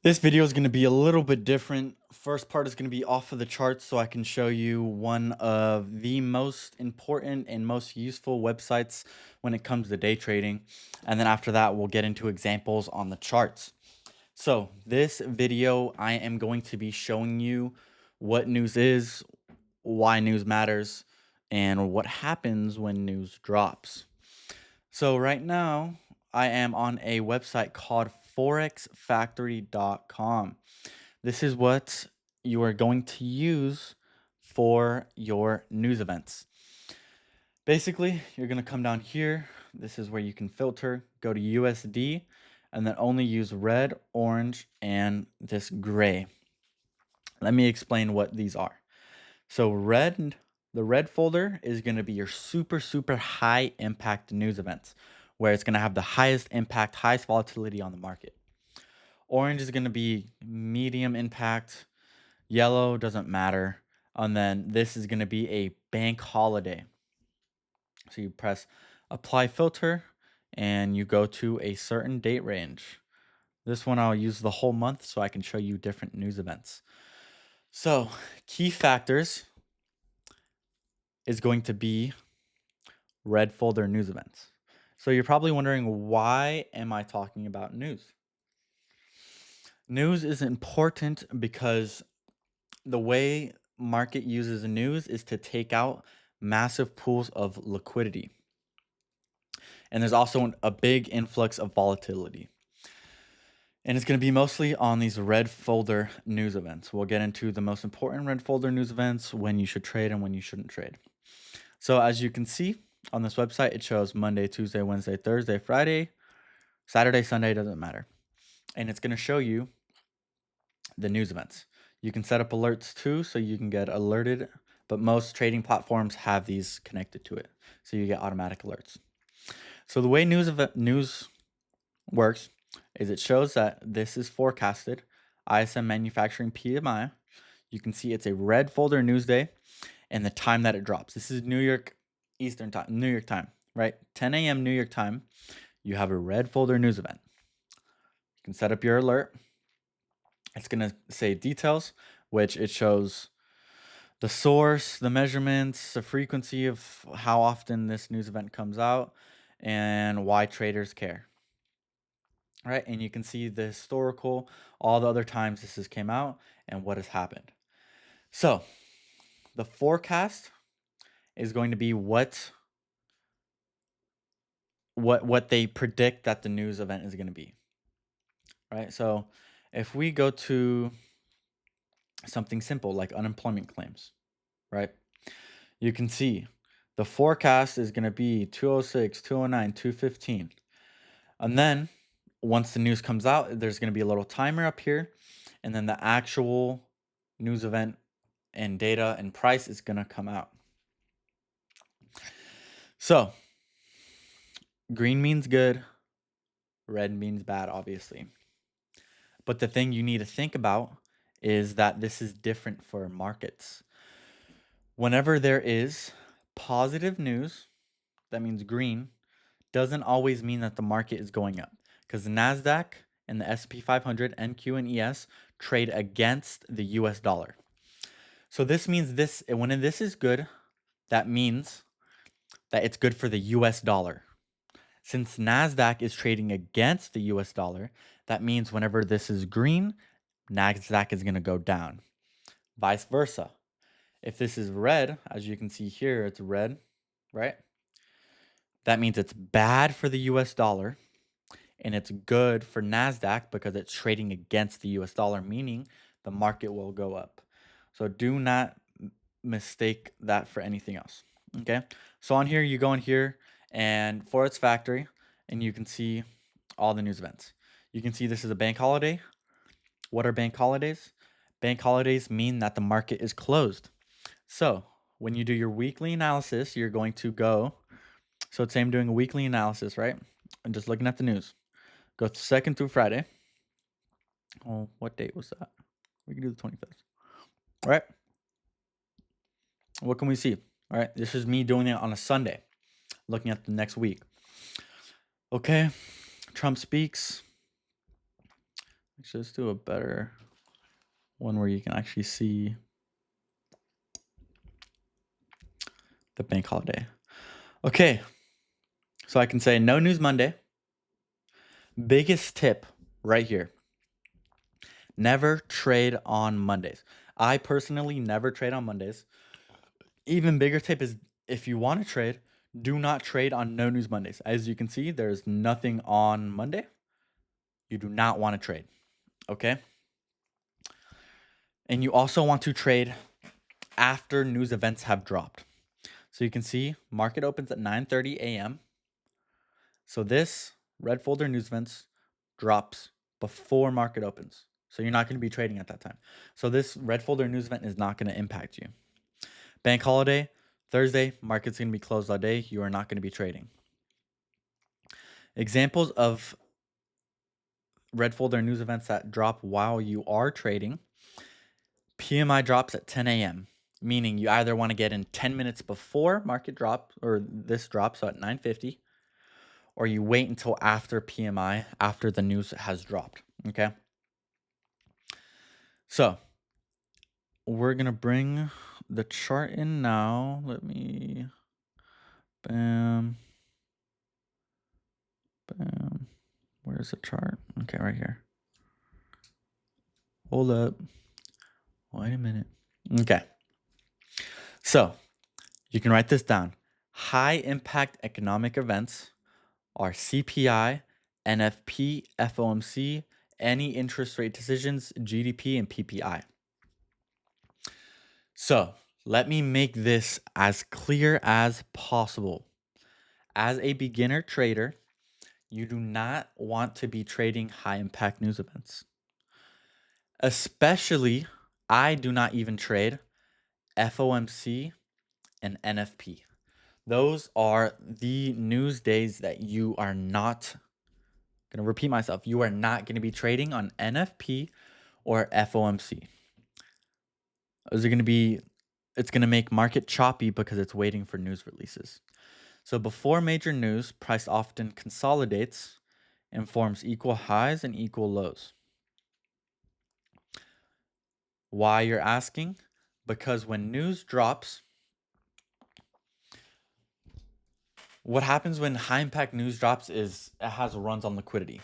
This video is going to be a little bit different. First part is going to be off of the charts so I can show you one of the most important and most useful websites when it comes to day trading. And then after that, we'll get into examples on the charts. So this video, I am going to be showing you what news is, why news matters, and what happens when news drops. So right now, I am on a website called forexfactory.com. This is what you are going to use for your news events. Basically, you're going to come down here. This is where you can filter, go to USD, and then only use red, orange, and this gray. Let me explain what these are. So the red folder is going to be your super high impact news events, where it's going to have the highest impact, highest volatility on the market. Orange is going to be medium impact. Yellow doesn't matter. And then this is going to be a bank holiday. So you press apply filter and you go to a certain date range. This one I'll use the whole month so I can show you different news events. So key factors is going to be red folder news events. So you're probably wondering, why am I talking about news? News is important because the way market uses news is to take out massive pools of liquidity. And there's also a big influx of volatility. And it's going to be mostly on these red folder news events. We'll get into the most important red folder news events, when you should trade and when you shouldn't trade. So as you can see on this website, it shows Monday, Tuesday, Wednesday, Thursday, Friday, Saturday, Sunday, doesn't matter. And it's going to show you the news events. You can set up alerts too, so you can get alerted, but most trading platforms have these connected to it, so you get automatic alerts. So the way news works is it shows that this is forecasted, ISM manufacturing PMI. You can see it's a red folder news day and the time that it drops. This is New York Eastern time, New York time, right? 10 a.m. New York time. You have a red folder news event. You can set up your alert. It's going to say details, which it shows the source, the measurements, the frequency of how often this news event comes out, and why traders care. All right, and you can see the historical, all the other times this has came out, and what has happened. So the forecast is going to be what they predict that the news event is going to be. Right? So if we go to something simple like unemployment claims, right? You can see the forecast is going to be 206, 209, 215. And then once the news comes out, there's going to be a little timer up here, and then the actual news event and data and price is going to come out. So green means good, red means bad, obviously. But the thing you need to think about is that this is different for markets. Whenever there is positive news, that means green, doesn't always mean that the market is going up, because the NASDAQ and the S&P 500, NQ and ES trade against the US dollar. So this means when this is good, that means that it's good for the US dollar. Since NASDAQ is trading against the US dollar, that means whenever this is green, NASDAQ is going to go down. Vice versa. If this is red, as you can see here, it's red, right? That means it's bad for the US dollar and it's good for NASDAQ because it's trading against the US dollar, meaning the market will go up. So do not mistake that for anything else. Okay. So on here, you go in here and Forex Factory, and you can see all the news events. You can see this is a bank holiday. What are bank holidays? Bank holidays mean that the market is closed. So when you do your weekly analysis, you're going to go. So say I'm doing a weekly analysis, right? And just looking at the news. Go second through Friday. Oh, what date was that? We can do the 25th. All right. What can we see? All right. This is me doing it on a Sunday, looking at the next week. Okay. Trump speaks. Let's just do a better one where you can actually see the bank holiday. Okay, so I can say no news Monday. Biggest tip right here. Never trade on Mondays. I personally never trade on Mondays. Even bigger tip is if you want to trade, do not trade on no news Mondays. As you can see, there's nothing on Monday. You do not want to trade, okay? And you also want to trade after news events have dropped. So you can see market opens at 9:30 a.m. So this red folder news events drops before market opens. So you're not going to be trading at that time. So this red folder news event is not going to impact you. Bank holiday, Thursday, market's going to be closed all day. You are not going to be trading. Examples of red folder news events that drop while you are trading. PMI drops at 10 a.m., meaning you either want to get in 10 minutes before market drop or this drop, so at 9:50, or you wait until after PMI, after the news has dropped, okay? So we're going to bring the chart in now. Let me, bam, bam. Where's the chart? Okay, right here. Hold up. Wait a minute. Okay. So you can write this down. High impact economic events are CPI, NFP, FOMC, any interest rate decisions, GDP, and PPI. So let me make this as clear as possible. As a beginner trader, you do not want to be trading high impact news events. Especially, I do not even trade FOMC and NFP. Those are the news days that you are not going to repeat myself. You are not going to be trading on NFP or FOMC. Those are going to be, it's going to make market choppy because it's waiting for news releases. So before major news, price often consolidates and forms equal highs and equal lows. Why, you're asking? Because when news drops, what happens when high impact news drops is it has runs on liquidity.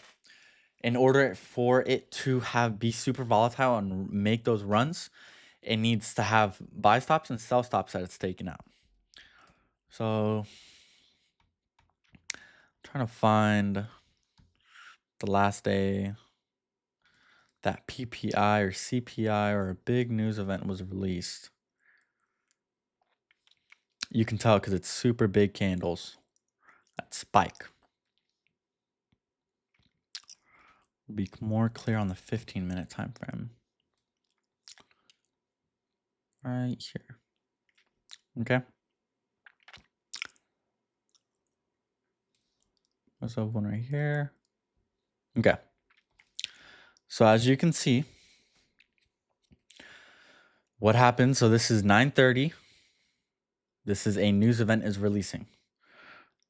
In order for it to be super volatile and make those runs, it needs to have buy stops and sell stops that it's taken out. So I'm trying to find the last day that PPI or CPI or a big news event was released. You can tell because it's super big candles. That spike. Be more clear on the 15-minute time frame. Right here. Okay. Let's have one right here. Okay. So as you can see, what happens? So this is 9:30. This is a news event is releasing.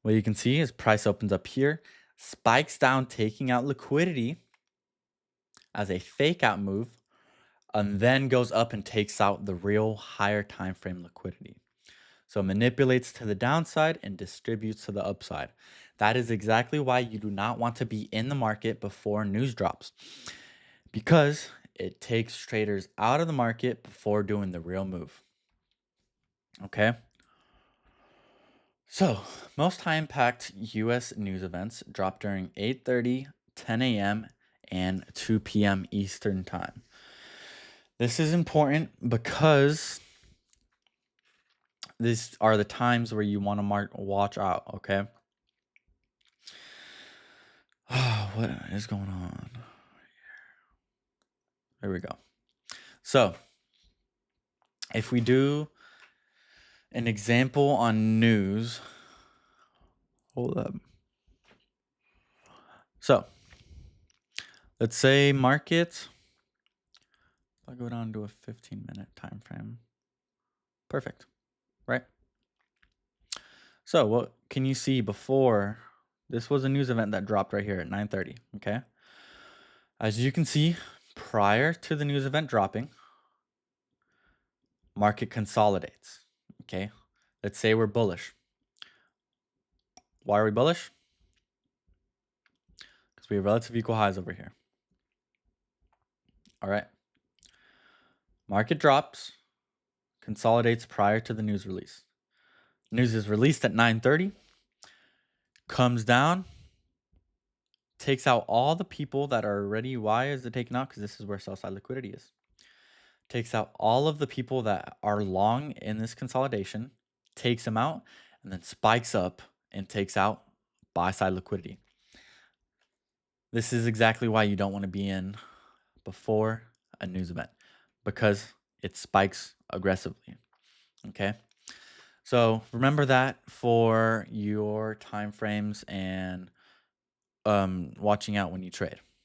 What you can see is price opens up here, spikes down, taking out liquidity as a fake out move, and then goes up and takes out the real higher time frame liquidity. So manipulates to the downside and distributes to the upside. That is exactly why you do not want to be in the market before news drops, because it takes traders out of the market before doing the real move. Okay? So, most high impact US news events drop during 8:30, 10 a.m., and 2 p.m. Eastern Time. This is important because these are the times where you want to watch out, okay? What is going on? There we go. So, if we do an example on news, hold up. So, let's say market, if I go down to a 15-minute time frame. Perfect, right? So, what can you see before? This was a news event that dropped right here at 9:30, okay? As you can see, prior to the news event dropping, market consolidates. Okay, let's say we're bullish. Why are we bullish? Because we have relative equal highs over here. All right. Market drops, consolidates prior to the news release. News is released at 9:30, comes down, takes out all the people that are already. Why is it taken out? Because this is where sell side liquidity is. Takes out all of the people that are long in this consolidation, takes them out, and then spikes up and takes out buy side liquidity. This is exactly why you don't want to be in before a news event, because it spikes aggressively. Okay. So remember that for your time frames and watching out when you trade.